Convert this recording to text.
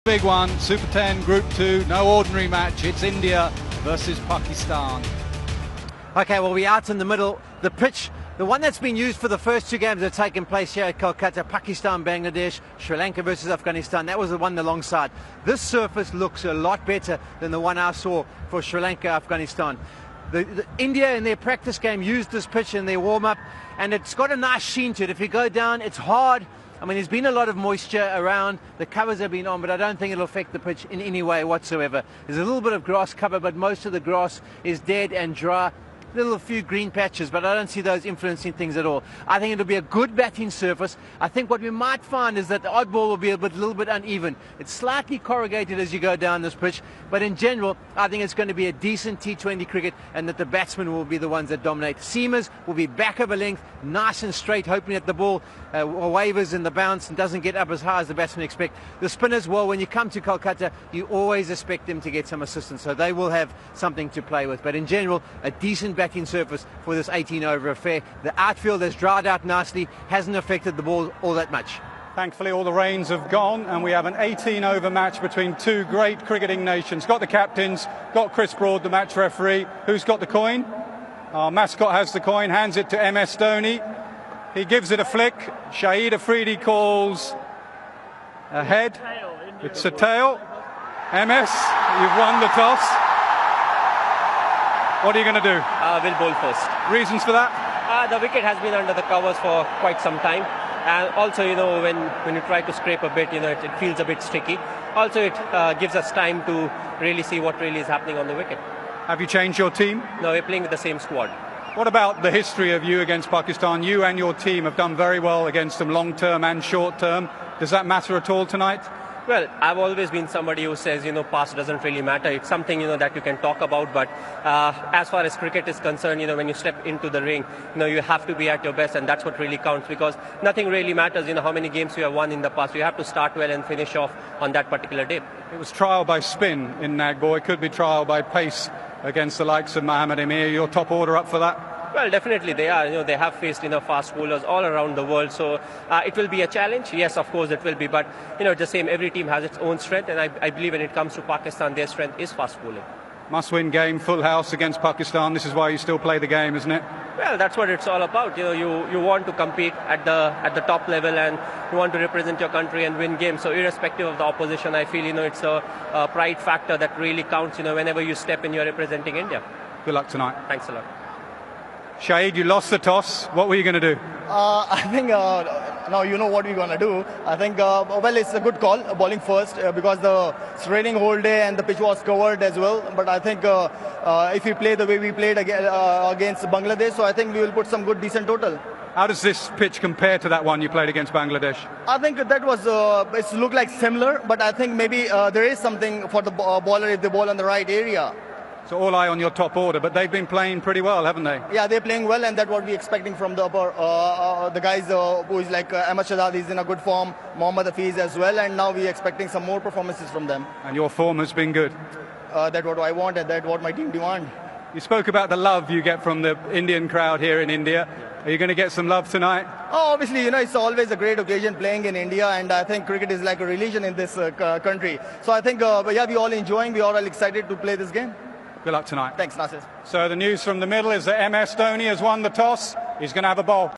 Big one, Super 10, Group 2, no ordinary match. It's India versus Pakistan. Okay, well, we're out in the middle. The pitch, the one that's been used for the first two games that have taken place here at Kolkata, Pakistan, Bangladesh, Sri Lanka versus Afghanistan, that was the one alongside. This surface looks a lot better than the one I saw for Sri Lanka, Afghanistan. The India in their practice game used this pitch in their warm-up, and it's got a nice sheen to it. If you go down, it's hard. I mean, there's been a lot of moisture around, the covers have been on, but I don't think it'll affect the pitch in any way whatsoever. There's a little bit of grass cover, but most of the grass is dead and dry. A few green patches, but I don't see those influencing things at all. I think it'll be a good batting surface. I think what we might find is that the odd ball will be a little bit uneven. It's slightly corrugated as you go down this pitch, but in general, I think it's going to be a decent T20 cricket, and that the batsmen will be the ones that dominate. Seamers will be back over length, nice and straight, hoping that the ball wavers in the bounce and doesn't get up as high as the batsmen expect. The spinners, well, when you come to Kolkata, you always expect them to get some assistance, so they will have something to play with. But in general, a decent batting surface for this 18-over affair. The outfield has dried out nicely, hasn't affected the ball all that much. Thankfully, all the rains have gone, and we have an 18-over match between two great cricketing nations. Got the captains, got Chris Broad, the match referee. Who's got the coin? Our mascot has the coin, hands it to MS Dhoni. He gives it a flick. Shahid Afridi calls a head. It's a tail. MS, you've won the toss. What are you going to do? We'll bowl first. Reasons for that? The wicket has been under the covers for quite some time. And also, when you try to scrape a bit, it feels a bit sticky. Also, it gives us time to really see what really is happening on the wicket. Have you changed your team? No, we're playing with the same squad. What about the history of you against Pakistan? You and your team have done very well against them long-term and short-term. Does that matter at all tonight? Well, I've always been somebody who says, past doesn't really matter. It's something, that you can talk about. But as far as cricket is concerned, when you step into the ring, you have to be at your best, and that's what really counts, because nothing really matters, how many games you have won in the past. You have to start well and finish off on that particular day. It was trial by spin in Nagpur. It could be trial by pace against the likes of Mohammad Amir. Your top order up for that? Well, definitely they are. They have faced fast bowlers all around the world, so it will be a challenge. Yes, of course it will be, but the same. Every team has its own strength, and I believe when it comes to Pakistan, their strength is fast bowling. Must-win game, full house against Pakistan. This is why you still play the game, isn't it? Well, that's what it's all about. You want to compete at the top level, and you want to represent your country and win games. So irrespective of the opposition, I feel it's a pride factor that really counts. Whenever you step in, you're representing India. Good luck tonight. Thanks a lot. Shahid, you lost the toss. What were you going to do? I think now you know what we're going to do. I think, well, it's a good call, bowling first, because it's raining whole day and the pitch was covered as well. But I think if we play the way we played against Bangladesh, so I think we will put some good, decent total. How does this pitch compare to that one you played against Bangladesh? I think that was, it looked like similar, but I think maybe there is something for the bowler if they bowl in the right area. So all eye on your top order, but they've been playing pretty well, haven't they? Yeah, they're playing well, and that's what we're expecting from the the guys who is like Ahmed Shahzad is in a good form, Mohammad Hafiz as well, and now we're expecting some more performances from them. And your form has been good? That's what I want, and that's what my team demand. You spoke about the love you get from the Indian crowd here in India. Are you going to get some love tonight? Oh, obviously, it's always a great occasion playing in India, and I think cricket is like a religion in this country. So I think, yeah, we're all enjoying, we're all excited to play this game. Good luck tonight. Thanks, Nasir. So the news from the middle is that MS Dhoni has won the toss. He's going to have a bowl.